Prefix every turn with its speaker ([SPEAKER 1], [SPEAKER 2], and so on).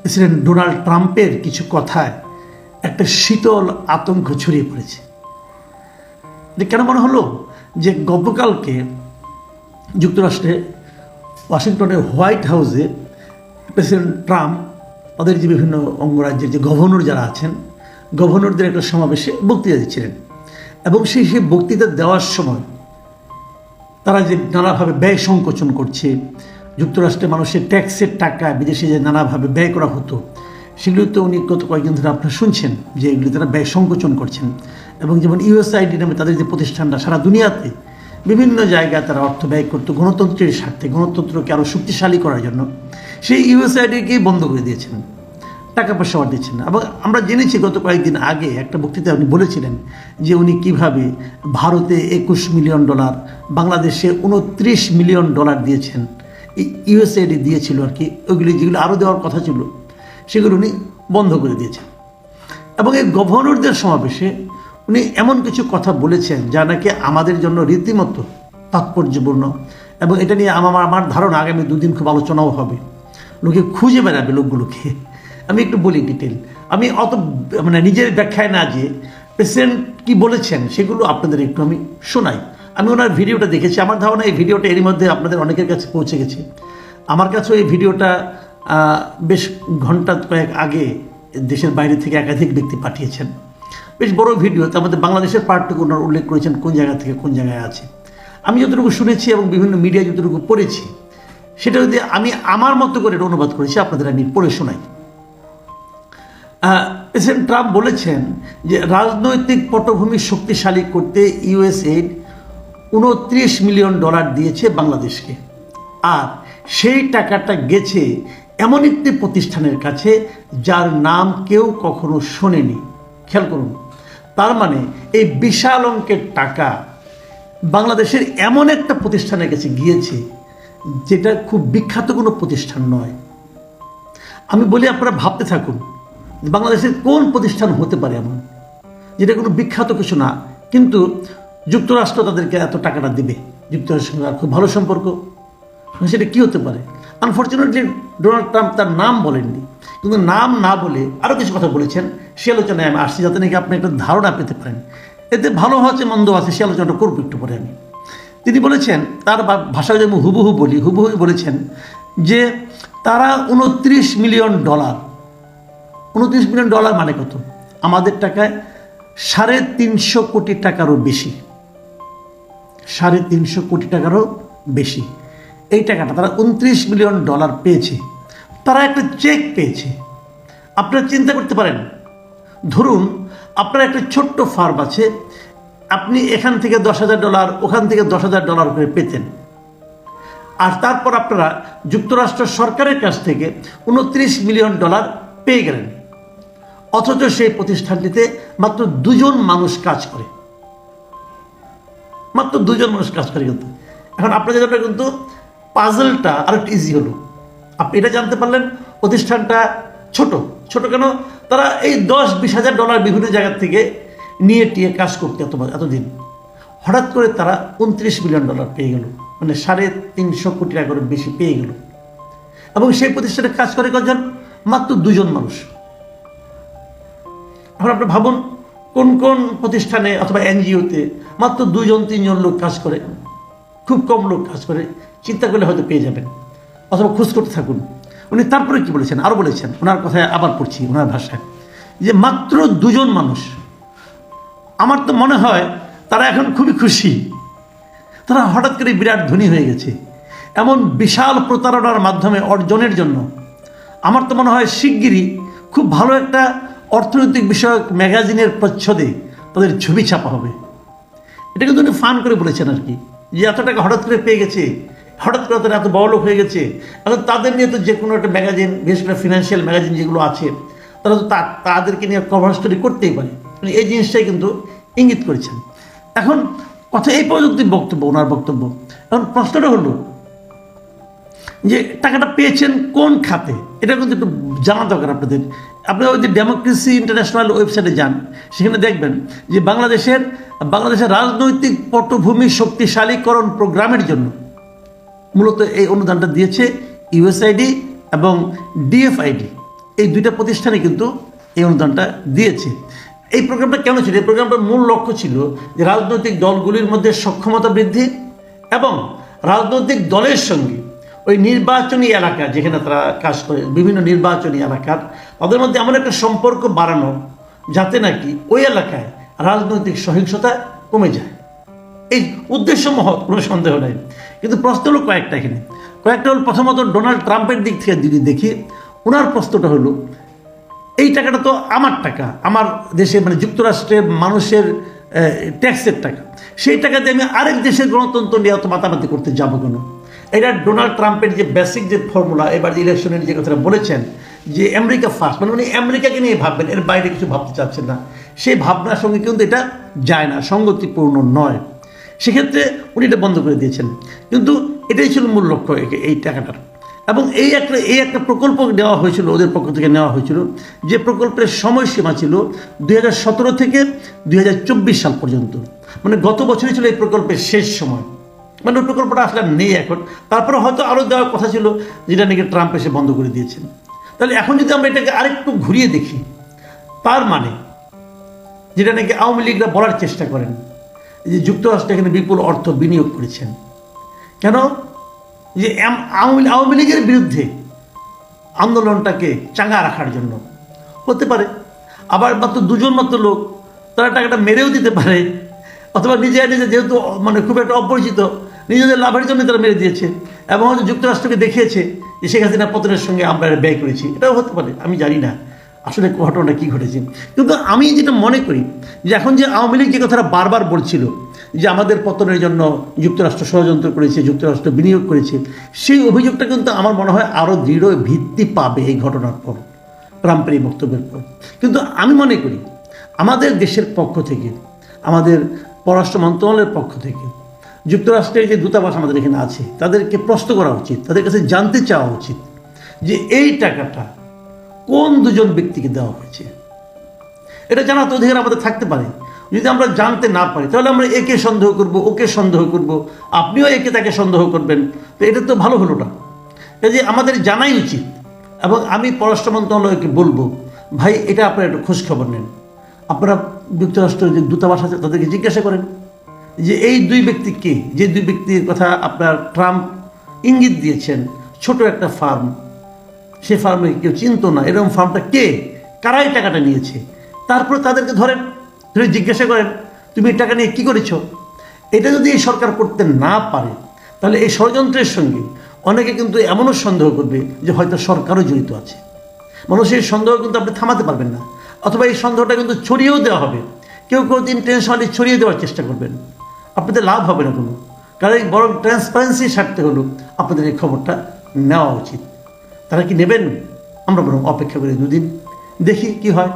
[SPEAKER 1] President Donald ট্রাম্পের কিছু কথায় একটা শীতল আতঙ্ক ছড়িয়ে পড়েছে। কেন মনে হলো যে গতকালকে যুক্তরাষ্ট্রে ওয়াশিংটনের হোয়াইট হাউসে প্রেসিডেন্ট ট্রাম্প তাদের যে বিভিন্ন অঙ্গরাজ্যের যে গভর্নর যারা আছেন গভর্নরদের একটা সমাবেশে বক্তৃতা দিচ্ছিলেন, এবং সেই বক্তৃতা দেওয়ার সময় তারা যে নানাভাবে ব্যয় সংকোচন করছে, যুক্তরাষ্ট্রের মানুষের ট্যাক্সের টাকা বিদেশে যে নানাভাবে ব্যয় করা হতো সেগুলো তো উনি গত কয়েকদিন ধরে আপনারা শুনছেন যে এগুলি তারা ব্যয় সংকোচন করছেন। এবং যেমন ইউএসআইডি নামে তাদের যে প্রতিষ্ঠানটা সারা দুনিয়াতে বিভিন্ন জায়গায় তারা অর্থ ব্যয় করতো গণতন্ত্রের স্বার্থে, গণতন্ত্রকে আরও শক্তিশালী করার জন্য, সেই ইউএসআইডিকেই বন্ধ করে দিয়েছেন, টাকা পয়সা আর দিচ্ছেন না। এবং আমরা জেনেছি গত কয়েকদিন আগে একটা বক্তৃতায় উনি বলেছিলেন যে উনি কিভাবে ভারতে $21 মিলিয়ন, বাংলাদেশে $29 মিলিয়ন দিয়েছেন, ইউএসআইডি দিয়েছিল আর কি, ওইগুলি যেগুলো আরও দেওয়ার কথা ছিল সেগুলো উনি বন্ধ করে দিয়েছেন। এবং এই গভর্নরদের সমাবেশে উনি এমন কিছু কথা বলেছেন যা নাকি আমাদের জন্য রীতিমতো তাৎপর্যপূর্ণ, এবং এটা নিয়ে আমার ধারণা আগামী 2 দিন খুব আলোচনাও হবে, লোকে খুঁজে বেড়াবে লোকগুলোকে। আমি একটু বলি ডিটেল, আমি অত নিজের ব্যাখ্যায় না যে প্রেসিডেন্ট কি বলেছেন সেগুলো আপনাদের একটু আমি শোনাই। আমি ওনার ভিডিওটা দেখেছি, আমার ধারণা এই ভিডিওটা এরই মধ্যে আপনাদের অনেকের কাছে পৌঁছে গেছে। আমার কাছেও এই ভিডিওটা বেশ ঘন্টা কয়েক আগে দেশের বাইরে থেকে একাধিক ব্যক্তি পাঠিয়েছেন, বেশ বড় ভিডিও। তার মধ্যে বাংলাদেশের পার্টটুকু ওনার উল্লেখ করেছেন কোন জায়গা থেকে কোন জায়গায় আছে। আমি যতটুকু শুনেছি এবং বিভিন্ন মিডিয়া যতটুকু পড়েছি সেটা যদি আমি আমার মতো করে এটা অনুবাদ করেছি আপনাদের আমি পড়ে শোনাই। প্রেসিডেন্ট ট্রাম্প বলেছেন যে রাজনৈতিক পটভূমি শক্তিশালী করতে ইউএসএইড $29 মিলিয়ন দিয়েছে বাংলাদেশকে, আর সেই টাকাটা গেছে এমন একটি প্রতিষ্ঠানের কাছে যার নাম কেউ কখনো শোনেনি। খেয়াল করুন, তার মানে এই বিশাল অঙ্কের টাকা বাংলাদেশের এমন একটা প্রতিষ্ঠানের কাছে গিয়েছে যেটা খুব বিখ্যাত কোনো প্রতিষ্ঠান নয়। আমি বলি আপনারা ভাবতে থাকুন বাংলাদেশের কোন প্রতিষ্ঠান হতে পারে এমন যেটা কোনো বিখ্যাত কিছু না, কিন্তু যুক্তরাষ্ট্র তাদেরকে এত টাকাটা দিবে, যুক্তরাষ্ট্রের সঙ্গে খুব ভালো সম্পর্ক, সেটা কী হতে পারে? আনফর্চুনেটলি ডোনাল্ড ট্রাম্প তার নাম বলেননি, কিন্তু নাম না বলে আরও কিছু কথা বলেছেন, সে আলোচনায় আমি আসছি যাতে নাকি আপনি একটা ধারণা পেতে পারেন। এতে ভালো আছে মন্দ আছে সে আলোচনাটা করবো একটু পরে আমি। তিনি বলেছেন, তার ভাষায় যদি আমি হুবহু বলি, হুবহু বলেছেন যে তারা $29 মিলিয়ন, $29 মিলিয়ন মানে কত? আমাদের টাকায় 350 কোটি টাকারও বেশি, 350 কোটি টাকারও বেশি। এই টাকাটা তারা $29 মিলিয়ন পেয়েছে, তারা একটা চেক পেয়েছে। আপনারা চিন্তা করতে পারেন, ধরুন আপনার একটা ছোট্ট ফার্ম আছে, আপনি এখান থেকে $10,000 ওখান থেকে $10,000 করে পেতেন, আর তারপর আপনারা যুক্তরাষ্ট্র সরকারের কাছ থেকে $29 মিলিয়ন পেয়ে গেলেন, অথচ সেই প্রতিষ্ঠানটিতে মাত্র 2 জন মানুষ কাজ করে, মাত্র 2 জন মানুষ কাজ করে। কিন্তু এখন আপনাদের জন্য কিন্তু পাজলটা আর একটু ইজি হলো। আপনি এটা জানতে পারলেন প্রতিষ্ঠানটা ছোট ছোট কেন? তারা এই $10-20 হাজার বিভিন্ন জায়গা থেকে নিয়ে টিয়ে কাজ করতে এতদিন, হঠাৎ করে তারা $29 মিলিয়ন পেয়ে গেল, মানে 350 কোটি টাকার বেশি পেয়ে গেল। এবং সেই প্রতিষ্ঠানে কাজ করে কজন? মাত্র 2 জন মানুষ। এখন আপনি ভাবুন কোন কোন প্রতিষ্ঠানে অথবা এনজিওতে মাত্র 2-3 জন লোক কাজ করে, খুব কম লোক কাজ করে, চিন্তা করলে হয়তো পেয়ে যাবেন, অথবা খোঁজ করতে থাকুন। উনি তারপরে কি বলেছেন, আরও বলেছেন, ওনার কথায় আবার পড়ছি ওনার ভাষায়, যে মাত্র 2 জন মানুষ। আমার তো মনে হয় তারা এখন খুবই খুশি, তারা হঠাৎ করে বিরাট ধনী হয়ে গেছে এমন বিশাল প্রতারণার মাধ্যমে অর্জনের জন্য। আমার তো মনে হয় শিগগিরই খুব ভালো একটা অর্থনৈতিক বিষয়ক ম্যাগাজিনের প্রচ্ছদে তাদের ছবি ছাপা হবে। এটা কিন্তু উনি ফান করে বলেছেন আর কি, যে এত টাকা হঠাৎ করে পেয়ে গেছে, হঠাৎ করে তারা এত বড়লোক হয়ে গেছে। এখন তাদের নিয়ে তো যে কোনো একটা ম্যাগাজিন, বিশেষ করে ফিনান্সিয়াল ম্যাগাজিন যেগুলো আছে, তারা তো তাদেরকে নিয়ে কভার স্টোরি করতেই পারে। এই জিনিসটাই কিন্তু ইঙ্গিত করেছেন। এখন কথা এই পর্যন্ত বক্তব্য, ওনার বক্তব্য। এখন প্রশ্নটা হলো যে টাকাটা পেয়েছেন কোন খাতে, এটা কিন্তু একটু জানা দরকার আপনাদের। আপনারা ওই যে ডেমোক্রেসি ইন্টারন্যাশনাল ওয়েবসাইটে যান, সেখানে দেখবেন যে বাংলাদেশের রাজনৈতিক পটভূমি শক্তিশালীকরণ প্রোগ্রামের জন্য মূলত এই অনুদানটা দিয়েছে ইউএসআইডি এবং ডিএফআইডি, এই দুইটা প্রতিষ্ঠানে কিন্তু এই অনুদানটা দিয়েছে। এই প্রোগ্রামটা কেন ছিল? এই প্রোগ্রামটার মূল লক্ষ্য ছিল যে রাজনৈতিক দলগুলির মধ্যে সক্ষমতা বৃদ্ধি এবং রাজনৈতিক দলের সঙ্গে ওই নির্বাচনী এলাকা যেখানে তারা কাজ করে, বিভিন্ন নির্বাচনী এলাকার তাদের মধ্যে এমন একটা সম্পর্ক বাড়ানো যাতে নাকি ওই এলাকায় রাজনৈতিক সহিংসতা কমে যায়। এই উদ্দেশ্য মহৎ, কোনো সন্দেহ নাই। কিন্তু প্রশ্ন হলো কয়েকটা এখানে। কয়েকটা হল, প্রথমত ডোনাল্ড ট্রাম্পের দিক থেকে যদি দেখি, ওনার প্রশ্নটা হলো এই টাকাটা তো আমার টাকা, আমার দেশে মানে যুক্তরাষ্ট্রের মানুষের ট্যাক্সের টাকা, সেই টাকা দিয়ে আমি আরেক দেশের গণতন্ত্র নিয়ে অত মাতামাতি করতে যাবো কেন? এটা ডোনাল্ড ট্রাম্পের যে বেসিক যে ফর্মুলা এবার ইলেকশনের যে কথাটা বলেছেন যে আমেরিকা ফার্স্ট, মানে উনি আমেরিকাকে নিয়ে ভাববেন, এর বাইরে কিছু ভাবতে চাচ্ছেন না, সেই ভাবনার সঙ্গে কিন্তু এটা যায় না, সঙ্গতিপূর্ণ নয়। সেক্ষেত্রে উনি এটা বন্ধ করে দিয়েছেন। কিন্তু এটাই ছিল মূল লক্ষ্য এই টাকাটার। এবং এই একটা প্রকল্প নেওয়া হয়েছিল, ওদের পক্ষ থেকে নেওয়া হয়েছিল, যে প্রকল্পের সময়সীমা ছিল 2017 থেকে 2024 সাল পর্যন্ত। মানে গত বছরই ছিল এই প্রকল্পের শেষ সময়। মানে ওই প্রকল্পটা আসলে নেই এখন, তারপরে হয়তো আরও দেওয়ার কথা ছিল, যেটা নাকি ট্রাম্প এসে বন্ধ করে দিয়েছেন। তাহলে এখন যদি আমরা এটাকে আরেকটু ঘুরিয়ে দেখি, তার মানে যেটা নাকি আওয়ামী লীগরা বলার চেষ্টা করেন যে যুক্তরাষ্ট্র এখানে বিপুল অর্থ বিনিয়োগ করেছেন কেন? যে আওয়ামী লীগের বিরুদ্ধে আন্দোলনটাকে চাঙ্গা রাখার জন্য হতে পারে। আবার মাত্র দুজন লোক তারা টাকাটা মেরেও দিতে পারে, অথবা নিজে যেহেতু মানে খুব একটা অপরিচিত, নিজেদের লাভের জন্য তারা মেরে দিয়েছে এবং হয়তো যুক্তরাষ্ট্রকে দেখিয়েছে যে শেখ হাসিনা পতনের সঙ্গে আমরা ব্যয় করেছি। এটাও হতে পারে, আমি জানি না আসলে ঘটনাটা কী ঘটেছে। কিন্তু আমি যেটা মনে করি যে এখন যে আওয়ামী লীগ যে কথাটা বারবার বলছিল যে আমাদের পতনের জন্য যুক্তরাষ্ট্র ষড়যন্ত্র করেছে, যুক্তরাষ্ট্র বিনিয়োগ করেছে, সেই অভিযোগটা কিন্তু আমার মনে হয় আরও দৃঢ় ভিত্তি পাবে এই ঘটনার পর, ট্রাম্পের এই বক্তব্যের পর। কিন্তু আমি মনে করি আমাদের দেশের পক্ষ থেকে, আমাদের পররাষ্ট্র মন্ত্রণালয়ের পক্ষ থেকে যুক্তরাষ্ট্রের যে দূতাবাস আমাদের এখানে আছে তাদেরকে প্রশ্ন করা উচিত, তাদের কাছে জানতে চাওয়া উচিত যে এই টাকাটা কোন দুজন ব্যক্তিকে দেওয়া হয়েছে। এটা জানার তো অধিকার আমাদের থাকতে পারে। যদি আমরা জানতে না পারি তাহলে আমরা একে সন্দেহ করব, ওকে সন্দেহ করব, আপনিও একে তাকে সন্দেহ করবেন, তো এটা তো ভালো হলো না। কাজে আমাদের জানাই উচিত। এবং আমি পররাষ্ট্র মন্ত্রণালয়কে বলবো, ভাই এটা আপনারা একটু খোঁজ খবর নেন, আপনারা যুক্তরাষ্ট্রের যে দূতাবাস আছে তাদেরকে জিজ্ঞাসা করেন যে এই দুই ব্যক্তি কে, যে দুই ব্যক্তির কথা আপনার ট্রাম্প ইঙ্গিত দিয়েছেন, ছোট একটা ফার্ম, সে ফার্মে কেউ চিনত না, এরকম ফার্মটা কে, কারাই টাকাটা নিয়েছে। তারপর তাদেরকে ধরেন, ধরে জিজ্ঞাসা করেন তুমি এই টাকা নিয়ে কী করেছো। এটা যদি এই সরকার করতে না পারে তাহলে এই ষড়যন্ত্রের সঙ্গে অনেকে কিন্তু এমনও সন্দেহ করবে যে হয়তো সরকারও জড়িত আছে। মানুষের সন্দেহ কিন্তু আপনি থামাতে পারবেন না, অথবা এই সন্দেহটা কিন্তু ছড়িয়েও দেওয়া হবে। কেউ ইন্টেনশনালি ছড়িয়ে দেওয়ার চেষ্টা করবেন, আপনাদের লাভ হবে না কোনো। কারণ বরং ট্রান্সপারেন্সি স্বার্থে হলো আপনাদের এই খবরটা নেওয়া উচিত। তারা কি নেবেন? আমরা বরং অপেক্ষা করি দুদিন, দেখি কি হয়।